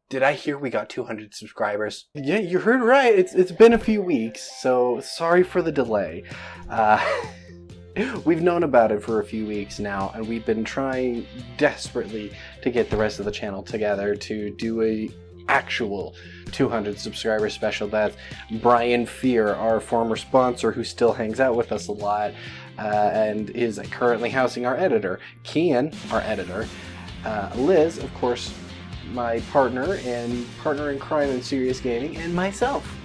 Did I hear we got 200 subscribers? Yeah, you heard right. It's been a few weeks, so sorry for the delay. We've known about it for a few weeks now, and we've been trying desperately to get the rest of the channel together to do a actual 200 subscriber special. That's Brian Fear, our former sponsor who still hangs out with us a lot and is currently housing our editor. Kian, our editor. Liz, of course, my partner in crime and serious gaming, and myself.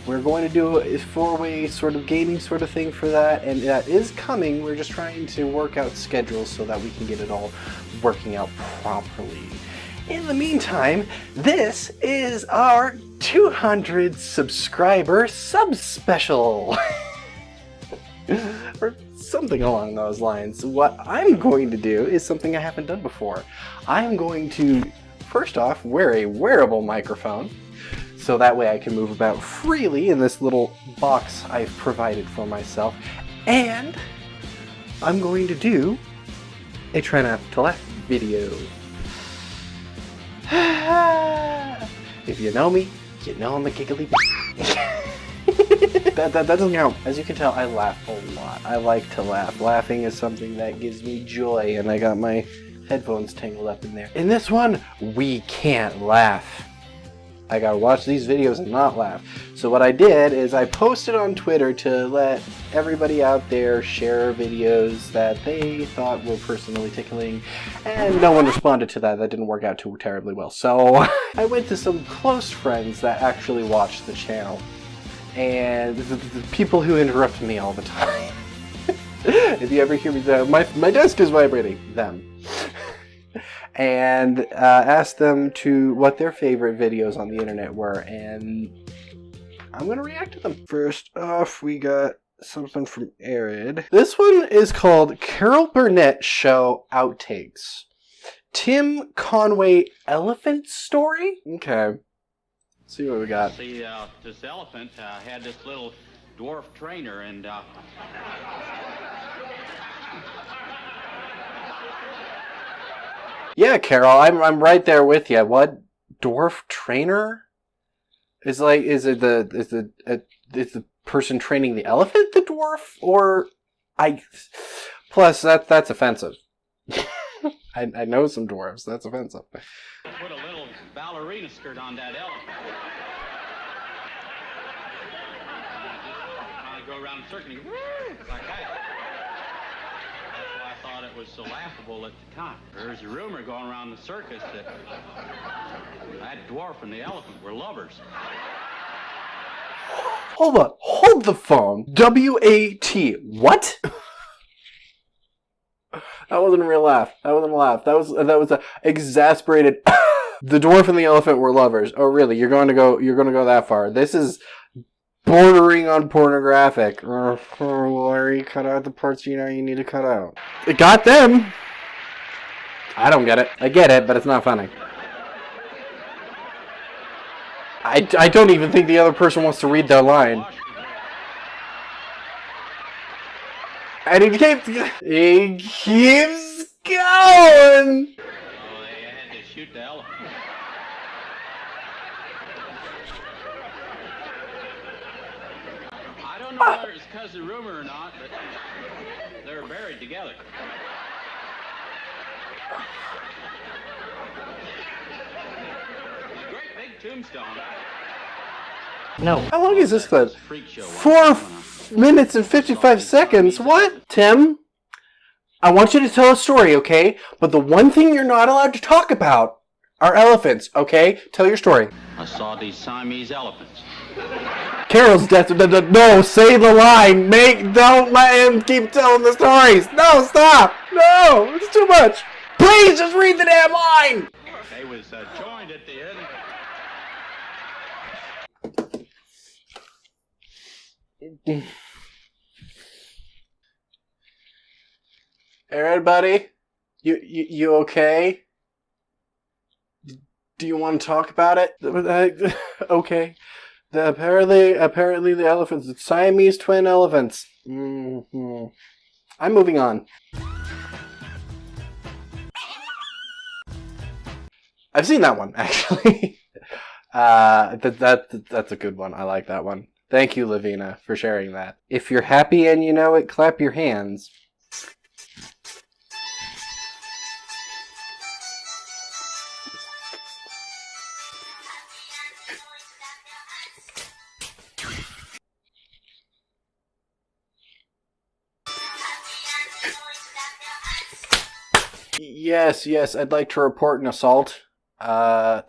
We're going to do a four-way sort of gaming sort of thing for that, and that is coming. We're just trying to work out schedules so that we can get it all working out properly. In the meantime, this is our 200 subscriber sub-special. Or something along those lines. What I'm going to do is something I haven't done before. I'm going to, first off, wear a wearable microphone, so that way I can move about freely in this little box I've provided for myself. And I'm going to do a try not to laugh video. If you know me, you know I'm a giggly. that doesn't count. As you can tell, I laugh a lot. I like to laugh. Laughing is something that gives me joy, and I got my headphones tangled up in there. In this one, we can't laugh. I gotta watch these videos and not laugh. So what I did is I posted on Twitter to let everybody out there share videos that they thought were personally tickling, and no one responded to that. That didn't work out too terribly well. So I went to some close friends that actually watched the channel, and the people who interrupt me all the time. If you ever hear me, my desk is vibrating. Them. And asked them to what their favorite videos on the internet were, and I'm going to react to them. First off, we got something from Arid. This one is called Carol Burnett Show Outtakes. Tim Conway Elephant Story? Okay. Let's see what we got. See, this elephant had this little dwarf trainer, and yeah, Carol, I'm right there with you. What dwarf trainer? Is the person training the elephant the dwarf, or plus that's offensive. I know some dwarves. That's offensive. put a little ballerina skirt on that elephant. I go around the circle, like that. I thought it was so laughable at the time. There's a rumor going around the circus that that dwarf and the elephant were lovers. Hold on. Hold the phone. W-A-T. What? That wasn't a real laugh. That wasn't a laugh. That was a exasperated. The dwarf and the elephant were lovers. Oh, really? You're going to go that far? This is bordering on pornographic. Larry, cut out the parts you know you need to cut out. It got them. I don't get it. I get it, but it's not funny. I don't even think the other person wants to read their line. And he keeps going. Oh, they had to shoot the elephant. I don't know whether it's because of rumor or not, but they were buried together. Great big tombstone. No. How long is this clip? Freak show. 4 minutes and 55 seconds. What? Tim, I want you to tell a story, okay? But the one thing you're not allowed to talk about are elephants, okay? Tell your story. I saw these Siamese elephants. Carol's death. No, say the line. Don't let him keep telling the stories. No, stop. No, it's too much. Please just read the damn line. They was joined at the end. Alright, buddy? You okay? Do you want to talk about it? Okay. Apparently the elephants, it's Siamese twin elephants. Mm-hmm. I'm moving on. I've seen that one, actually. That's a good one. I like that one. Thank you, Lavina, for sharing that. If you're happy and you know it, clap your hands. Yes, I'd like to report an assault. I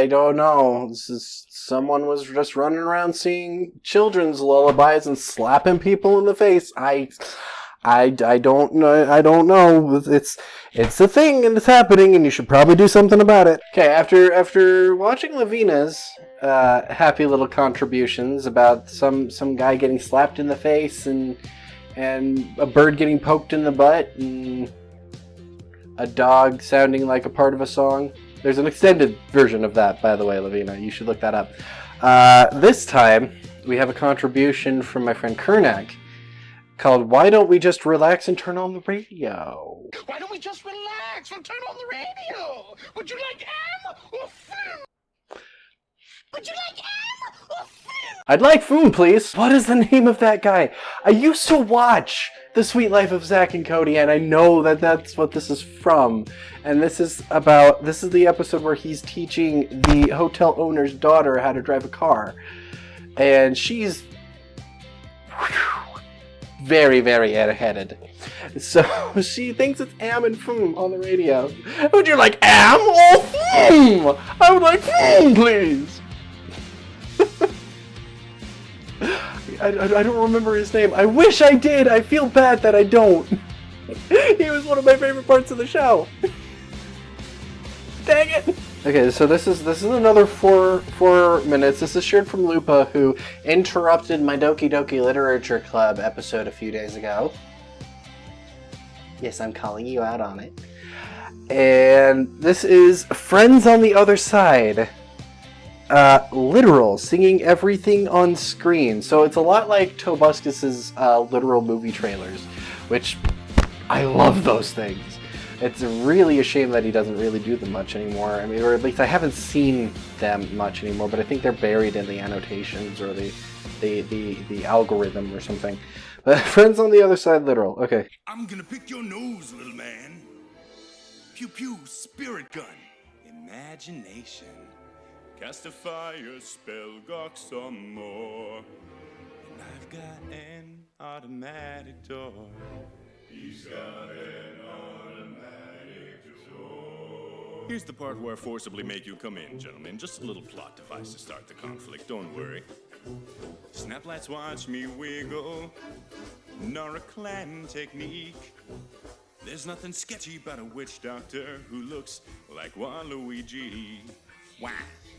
don't know. Someone was just running around singing children's lullabies and slapping people in the face. I don't know. I don't know. It's a thing and it's happening, and you should probably do something about it. Okay, after watching Lavina's happy little contributions about some guy getting slapped in the face and a bird getting poked in the butt and a dog sounding like a part of a song. There's an extended version of that, by the way, Lavina. You should look that up. This time, we have a contribution from my friend Kernak called "Why Don't We Just Relax and Turn on the Radio?" Why don't we just relax and turn on the radio? Would you like ham or food? Would you like ham or food? I'd like food, please. What is the name of that guy? I used to watch The Sweet Life of Zach and Cody, and I know that that's what this is from. And this is the episode where he's teaching the hotel owner's daughter how to drive a car. And she's very, very airheaded. So she thinks it's am and foom on the radio. Would you like am or foom? I would like foom, please. I don't remember his name. I wish I did. I feel bad that I don't. He was one of my favorite parts of the show. Dang it. Okay, so this is another four minutes. This is shared from Lupa, who interrupted my Doki Doki Literature Club episode a few days ago. Yes, I'm calling you out on it. And this is Friends on the Other Side. Literal, singing everything on screen. So it's a lot like Tobuscus's literal movie trailers, which I love those things. It's really a shame that he doesn't really do them much anymore. I mean, or at least I haven't seen them much anymore, but I think they're buried in the annotations or the algorithm or something. But Friends on the Other Side, literal. Okay. I'm gonna pick your nose, little man. Pew pew, spirit gun. Imagination. Cast a fire spell, gawk some more. And I've got an automatic door. He's got an automatic door. Here's the part where I forcibly make you come in, gentlemen. Just a little plot device to start the conflict, don't worry. Snaplights watch me wiggle. Nor a clan technique. There's nothing sketchy about a witch doctor who looks like Waluigi. Wow.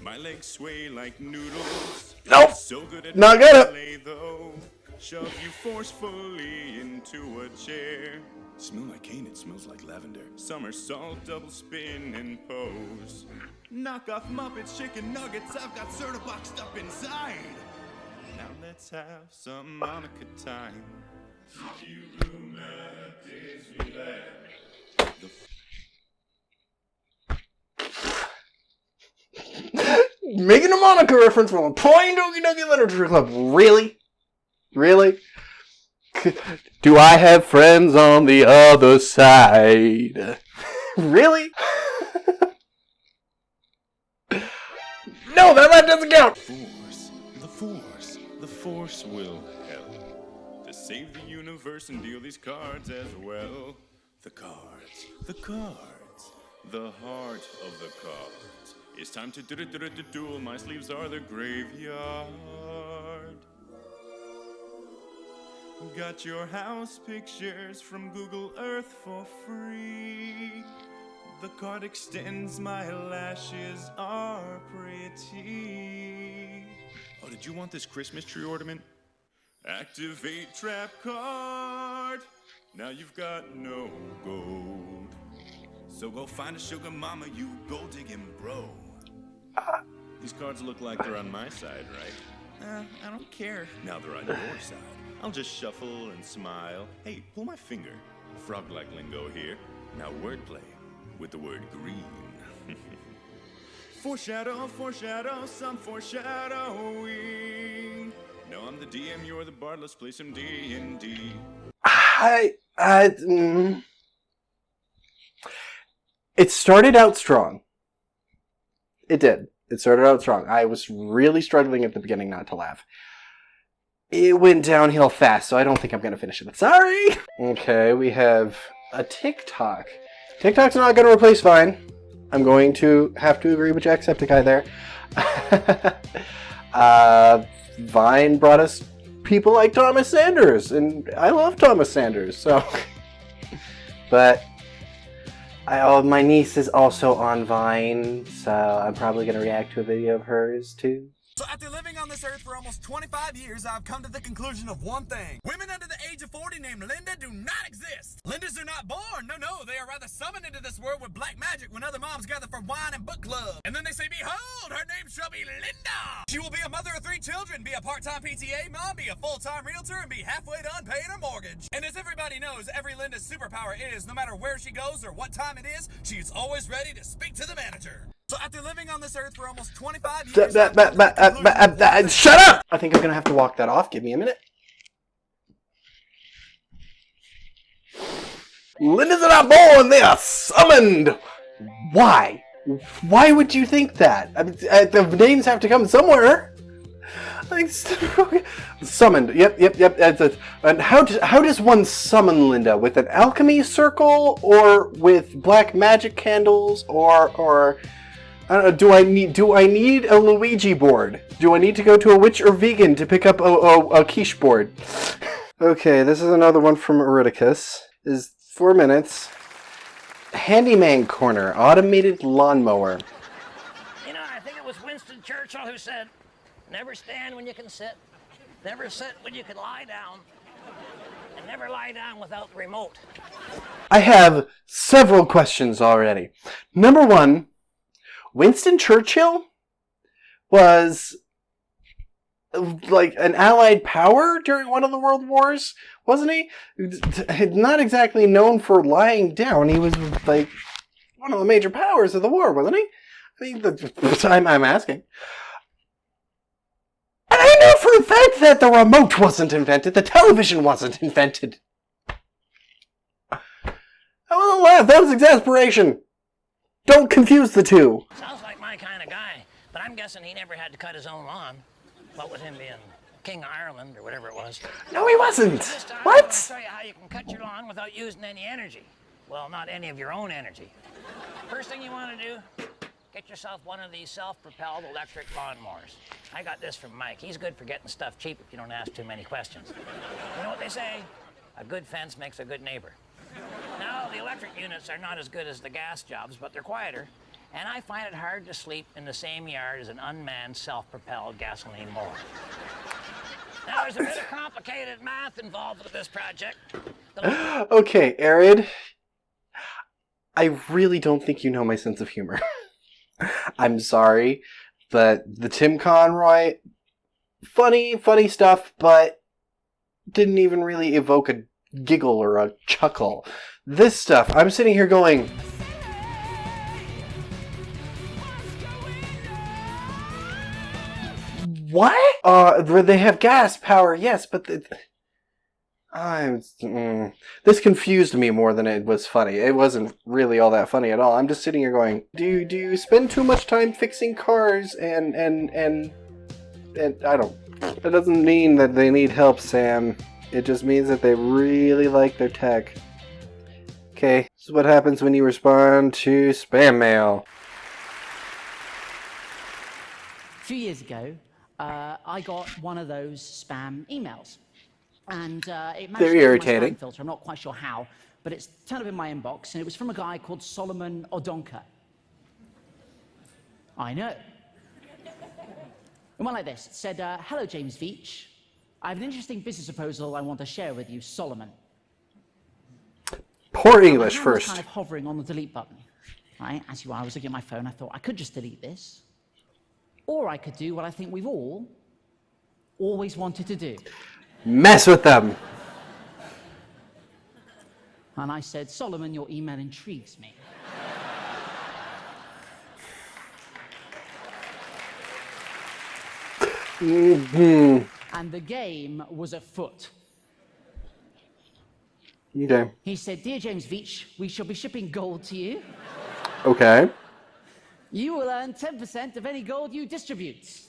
My legs sway like noodles. Nope. So good at Not gonna. ballet, though. Shove you forcefully into a chair. Smell like cane, it smells like lavender. Somersault, double spin and pose. Knock off Muppets, chicken nuggets. I've got Serta boxed up inside. Now let's have some Monica time. Making a Monica reference from a Point Doki Doki Literature Club. Really? Really? Do I have friends on the other side? Really? No, that doesn't count! The force will help to save the universe and deal these cards as well. The cards, the heart of the cards. It's time to duel. My sleeves are the graveyard. Got your house pictures from Google Earth for free. The card extends, my lashes are pretty. Oh, did you want this Christmas tree ornament? Activate trap card. Now you've got no gold. So go find a sugar mama, you gold digging bro. These cards look like they're on my side, right? I don't care. Now they're on your side. I'll just shuffle and smile. Hey, pull my finger. Frog-like lingo here. Now wordplay with the word green. Foreshadow, foreshadow, some foreshadowing. No, I'm the DM, you're the bard, let's play some D&D. It started out strong. It did. It started out strong. I was really struggling at the beginning not to laugh. It went downhill fast, so I don't think I'm going to finish it. Sorry! Okay, we have a TikTok. TikTok's not going to replace Vine. I'm going to have to agree with Jacksepticeye there. Vine brought us people like Thomas Sanders, and I love Thomas Sanders, so... But my niece is also on Vine, so I'm probably going to react to a video of hers, too. So after living on this earth for almost 25 years, I've come to the conclusion of one thing. Women under the age of 40 named Linda do not exist. Lindas are not born. No, they are rather summoned into this world with black magic when other moms gather for wine and book club. And then they say, behold, her name shall be Linda. She will be a mother of 3 children, be a part-time PTA mom, be a full-time realtor, and be halfway done paying her mortgage. And as everybody knows, every Linda's superpower is, no matter where she goes or what time it is, she's always ready to speak to the manager. So after living on this earth for almost 25 years... Shut up! I think I'm going to have to walk that off. Give me a minute. Lindas are not born, they are summoned! Why? Why would you think that? I mean, the names have to come somewhere. Like, summoned. Yep. And how does one summon Linda? With an alchemy circle, or with black magic candles, or I don't know, do I need a Luigi board? Do I need to go to a witch or vegan to pick up a quiche board? Okay, this is another one from Euryticus. Is 4 minutes. Handyman corner, automated lawnmower. You know, I think it was Winston Churchill who said, never stand when you can sit, never sit when you can lie down, and never lie down without the remote. I have several questions already. Number one, Winston Churchill was like an allied power during one of the world wars, wasn't he? Not exactly known for lying down. He was like one of the major powers of the war, wasn't he? I mean, I'm asking. And I know for a fact that the remote wasn't invented, the television wasn't invented. I wasn't laugh, that was exasperation. Don't confuse the two. Sounds like my kind of guy, but I'm guessing he never had to cut his own lawn. What with him being King of Ireland or whatever it was. No, he wasn't. This time, What? I'm going to show you how you can cut your lawn without using any energy. Well, not any of your own energy. First thing you want to do, get yourself one of these self-propelled electric lawnmowers. I got this from Mike. He's good for getting stuff cheap if you don't ask too many questions. You know what they say? A good fence makes a good neighbor. Now, the electric units are not as good as the gas jobs, but they're quieter. And I find it hard to sleep in the same yard as an unmanned self-propelled gasoline mower. Now, there's a bit of complicated math involved with this project. Okay, Arid. I really don't think you know my sense of humor. I'm sorry, but the Tim Conroy, funny stuff, but didn't even really evoke a giggle or a chuckle. This stuff, I'm sitting here going... What? They have gas power, yes, but this confused me more than it was funny. It wasn't really all that funny at all. I'm just sitting here going, do you spend too much time fixing cars and I don't. That doesn't mean that they need help, Sam. It just means that they really like their tech. Okay, this is what happens when you respond to spam mail. A few years ago, I got one of those spam emails. And it managed They're to irritating. my spam filter. I'm not quite sure how, but it's turned up in my inbox, and it was from a guy called Solomon Odonka. I know. It went like this. It said, hello, James Veach. I have an interesting business proposal I want to share with you, Solomon. Poor English I was first. kind of hovering on the delete button. Right? As you are, I was looking at my phone. I thought I could just delete this. Or I could do what I think we've all always wanted to do. Mess with them. And I said, Solomon, your email intrigues me. Mm-hmm. And the game was afoot. Okay. He said, "Dear James Veitch, we shall be shipping gold to you. Okay. You will earn 10% of any gold you distribute."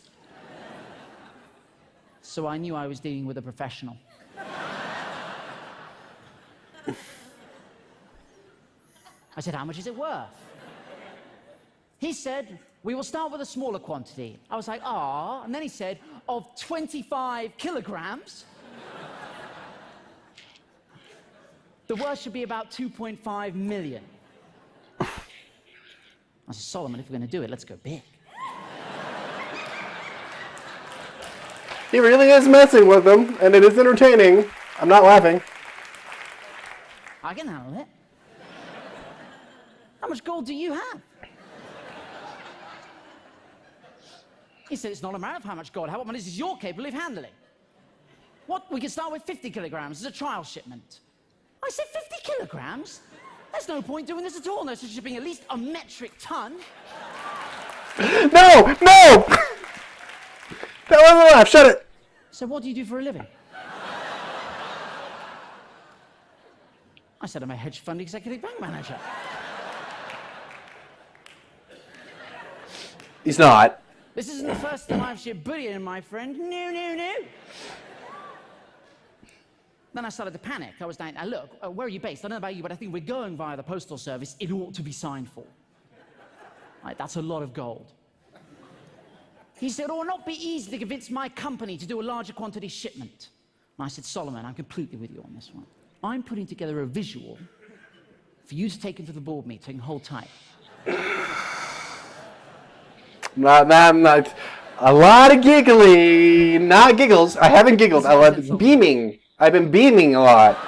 So I knew I was dealing with a professional. I said, "How much is it worth?" He said, "We will start with a smaller quantity." I was like, "Ah," and then he said, "Of 25 kilograms. The worth should be about 2.5 million. I said, "Solomon, if we're going to do it, let's go big." He really is messing with them, and it is entertaining. I'm not laughing. I can handle it. How much gold do you have? He said, "It's not a matter of how much gold. How much is you're capable of handling? What? We can start with 50 kilograms as a trial shipment." I said, 50 kilograms? There's no point doing this at all unless you're shipping at least a metric ton. No! No! That wasn't a laugh. Shut it. So what do you do for a living? I said, "I'm a hedge fund executive bank manager." He's not. "This isn't the first time I've shipped bullion, my friend. No, no, no." Then I started to panic. I was like, "Look, where are you based? I don't know about you, but I think we're going via the postal service. It ought to be signed for." Right, that's a lot of gold. He said, "It will not be easy to convince my company to do a larger quantity shipment." And I said, "Solomon, I'm completely with you on this one. I'm putting together a visual for you to take into the board meeting. Hold tight." Not. A lot of giggly. Not giggles. I haven't giggled. I was beaming. I've been beaming a lot.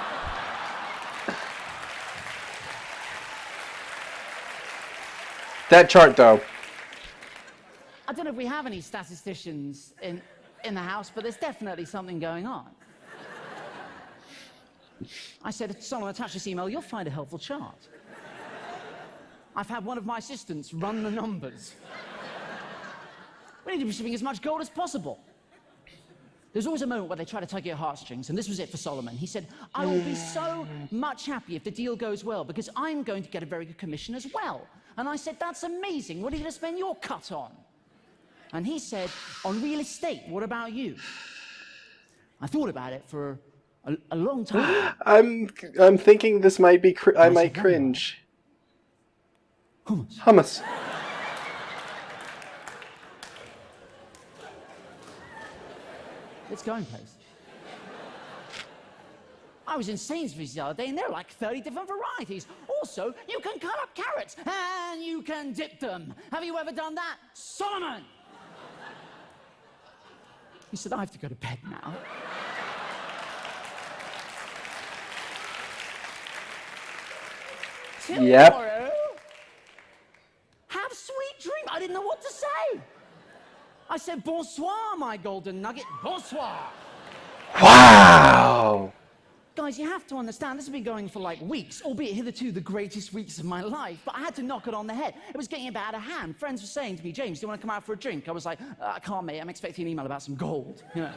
That chart, though. I don't know if we have any statisticians in the house, but there's definitely something going on. I said, "Solomon, attach this email. You'll find a helpful chart. I've had one of my assistants run the numbers. We need to be shipping as much gold as possible." There's always a moment where they try to tug your heartstrings, and this was it for Solomon. He said, "I will be so much happy if the deal goes well, because I'm going to get a very good commission as well." And I said, "That's amazing. What are you going to spend your cut on?" And he said, "On real estate. What about you?" I thought about it for a long time. I'm thinking this might be. I might cringe. Hummus. Let's go in place. I was in Sainsbury's the other day, and there are like 30 different varieties. Also, you can cut up carrots, and you can dip them. Have you ever done that, Solomon? He said, "I have to go to bed now." Yep. Tomorrow, have sweet dreams. I didn't know what to say. I said, "Bonsoir, my golden nugget. Bonsoir." Wow. Guys, you have to understand, this has been going for like weeks, albeit hitherto the greatest weeks of my life, but I had to knock it on the head. It was getting a bit out of hand. Friends were saying to me, "James, do you want to come out for a drink?" I was like, "I can't, mate. I'm expecting an email about some gold." You know?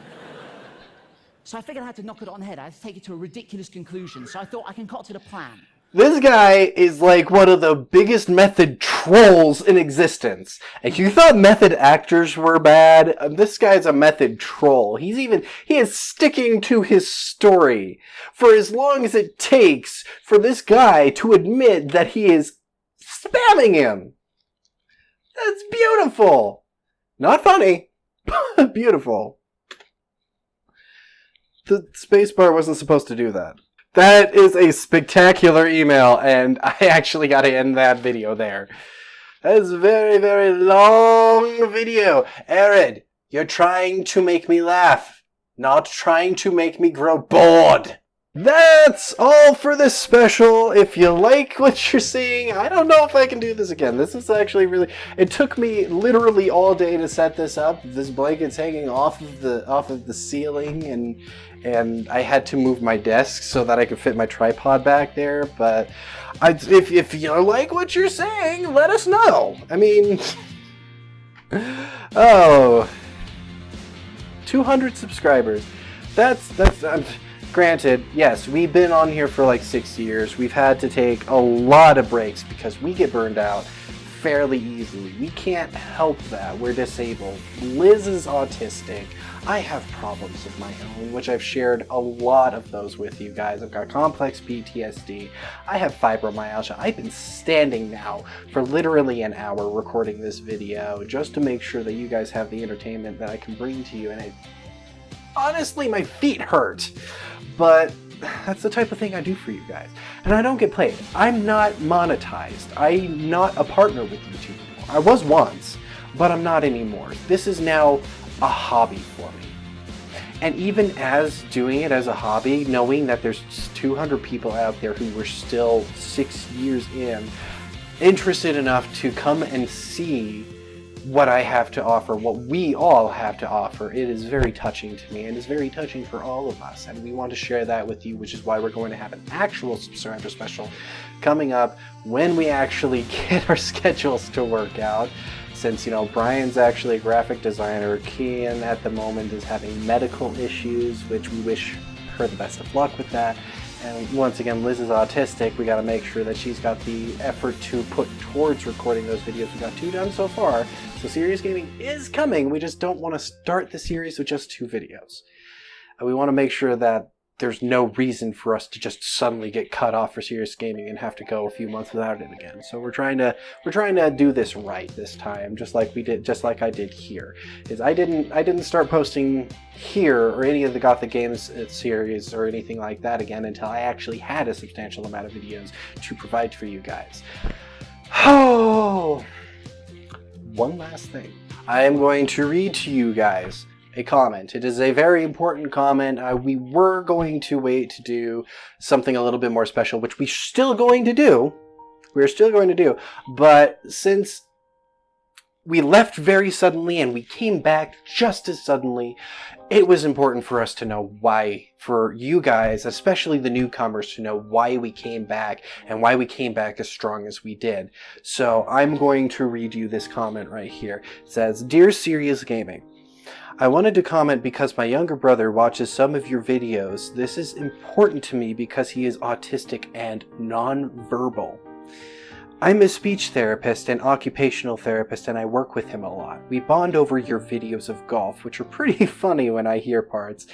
So I figured I had to knock it on the head. I had to take it to a ridiculous conclusion. So I thought I concocted a plan. This guy is like one of the biggest method trolls in existence. And you thought method actors were bad? This guy's a method troll. He is sticking to his story for as long as it takes for this guy to admit that he is spamming him. That's beautiful. Not funny, but beautiful. The spacebar wasn't supposed to do that. That is a spectacular email, and I actually got to end that video there. That is a very, very long video. Aaron, you're trying to make me laugh, not trying to make me grow bored. That's all for this special. If you like what you're seeing, I don't know if I can do this again. This is actually really... It took me literally all day to set this up. This blanket's hanging off of the ceiling, and I had to move my desk so that I could fit my tripod back there. But if you like what you're saying, let us know. I mean... Oh... 200 subscribers. That's granted, yes, we've been on here for like 6 years. We've had to take a lot of breaks because we get burned out fairly easily. We can't help that. We're disabled. Liz is autistic. I have problems of my own, which I've shared a lot of those with you guys. I've got complex PTSD. I have fibromyalgia. I've been standing now for literally an hour recording this video just to make sure that you guys have the entertainment that I can bring to you. And honestly, my feet hurt. But that's the type of thing I do for you guys. And I don't get paid. I'm not monetized. I'm not a partner with YouTube anymore. I was once, but I'm not anymore. This is now a hobby for me. And even as doing it as a hobby, knowing that there's 200 people out there who were still 6 years in, interested enough to come and see what I have to offer, what we all have to offer, it is very touching to me, and it's very touching for all of us, and we want to share that with you, which is why we're going to have an actual subscriber special coming up when we actually get our schedules to work out. Since, you know, Brian's actually a graphic designer, Kian at the moment is having medical issues, which we wish her the best of luck with that. And once again, Liz is autistic. We got to make sure that she's got the effort to put towards recording those videos. We got 2 done so far, so Serious Gaming is coming. We just don't want to start the series with just 2 videos. We want to make sure that there's no reason for us to just suddenly get cut off for Serious Gaming and have to go a few months without it again. So we're trying to do this right this time, just like I did here. Is I didn't start posting here or any of the Gothic Games series or anything like that again until I actually had a substantial amount of videos to provide for you guys. Oh, one last thing. I am going to read to you guys a comment. It is a very important comment. We were going to wait to do something a little bit more special, which we're still going to do. But since we left very suddenly and we came back just as suddenly, it was important for us to know why, for you guys, especially the newcomers, to know why we came back and why we came back as strong as we did. So I'm going to read you this comment right here. It says, "Dear Serious Gaming, I wanted to comment because my younger brother watches some of your videos. This is important to me because he is autistic and non-verbal. I'm a speech therapist and occupational therapist, and I work with him a lot. We bond over your videos of golf, which are pretty funny when I hear parts.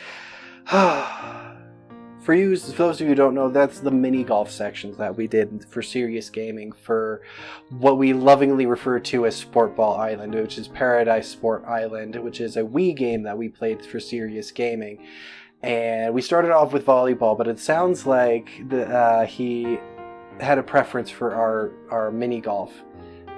For those of you who don't know, that's the mini golf sections that we did for Serious Gaming for what we lovingly refer to as Sport Ball Island, which is Paradise Sport Island, which is a Wii game that we played for Serious Gaming. And we started off with volleyball, but it sounds like he had a preference for our mini golf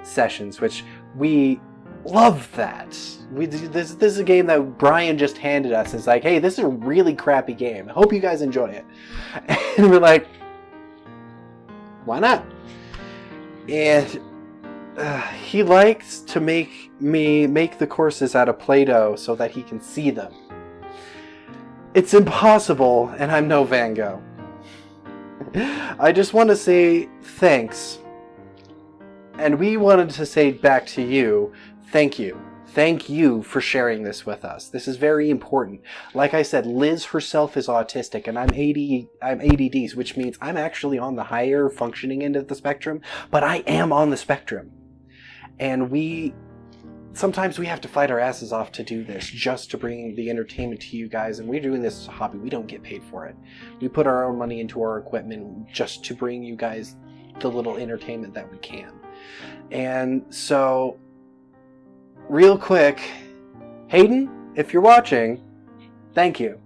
sessions, which we love that. This is a game that Brian just handed us. It's like, hey, this is a really crappy game. I hope you guys enjoy it. And we're like, why not? And he likes to make me make the courses out of Play-Doh so that he can see them. It's impossible, and I'm no Van Gogh. I just want to say thanks. And we wanted to say back to you, thank you. Thank you for sharing this with us. This is very important. Like I said, Liz herself is autistic, and I'm ADD, which means I'm actually on the higher functioning end of the spectrum, but I am on the spectrum. And sometimes we have to fight our asses off to do this just to bring the entertainment to you guys, and we're doing this as a hobby. We don't get paid for it. We put our own money into our equipment just to bring you guys the little entertainment that we can. And so, real quick, Hayden, if you're watching, thank you.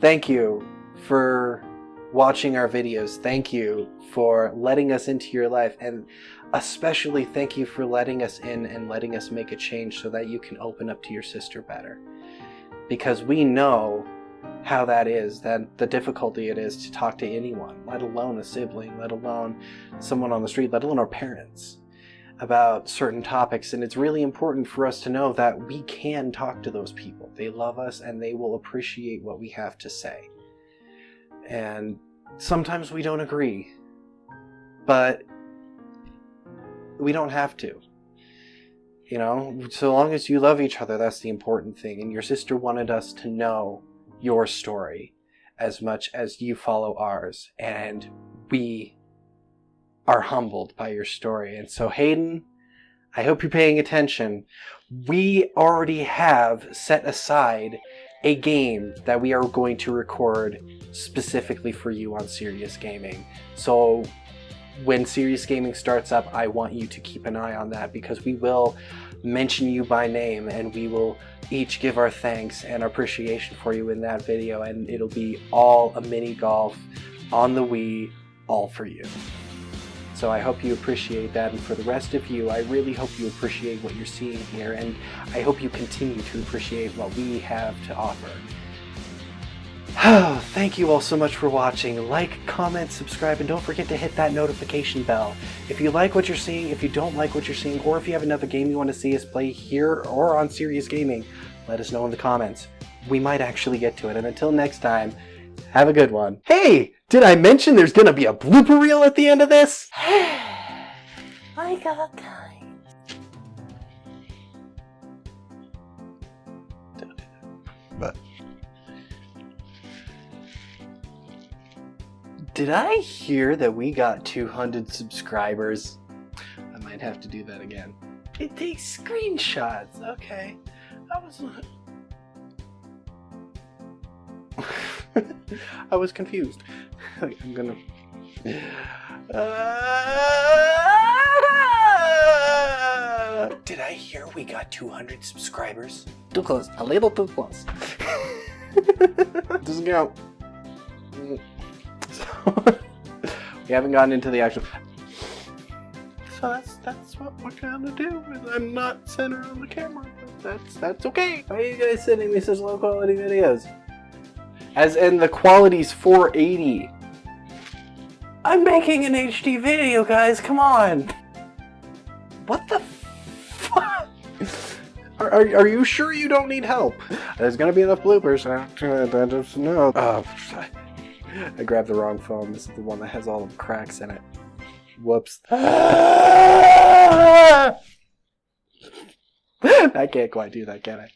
Thank you for watching our videos. Thank you for letting us into your life, and especially thank you for letting us in and letting us make a change so that you can open up to your sister better. Because we know how that is, that the difficulty it is to talk to anyone, let alone a sibling, let alone someone on the street, let alone our parents, about certain topics. And it's really important for us to know that we can talk to those people. They love us and they will appreciate what we have to say. And sometimes we don't agree, but we don't have to. You know, so long as you love each other, that's the important thing. And your sister wanted us to know your story as much as you follow ours. And we are humbled by your story. And so, Hayden, I hope you're paying attention. We already have set aside a game that we are going to record specifically for you on Serious Gaming. So when Serious Gaming starts up, I want you to keep an eye on that, because we will mention you by name and we will each give our thanks and appreciation for you in that video, and it'll be all a mini golf on the Wii, all for you. So I hope you appreciate that, and for the rest of you, I really hope you appreciate what you're seeing here, and I hope you continue to appreciate what we have to offer. Thank you all so much for watching. Like, comment, subscribe, and don't forget to hit that notification bell. If you like what you're seeing, if you don't like what you're seeing, or if you have another game you want to see us play here or on Serious Gaming, let us know in the comments. We might actually get to it, and until next time, have a good one. Hey! Did I mention there's gonna be a blooper reel at the end of this? I got time. But did I hear that we got 200 subscribers? I might have to do that again. It takes screenshots. Okay. I was I was confused. I'm gonna... Did I hear we got 200 subscribers? Too close. A little too close. Doesn't count. So, we haven't gotten into the actual... So that's what we're gonna do. I'm not centered on the camera, but that's okay. Why are you guys sending me such low quality videos? As in, the quality's 480. I'm making an HD video, guys. Come on. What the fuck? Are you sure you don't need help? There's gonna be enough bloopers. I just know. I grabbed the wrong phone. This is the one that has all the cracks in it. Whoops. I can't quite do that, can I?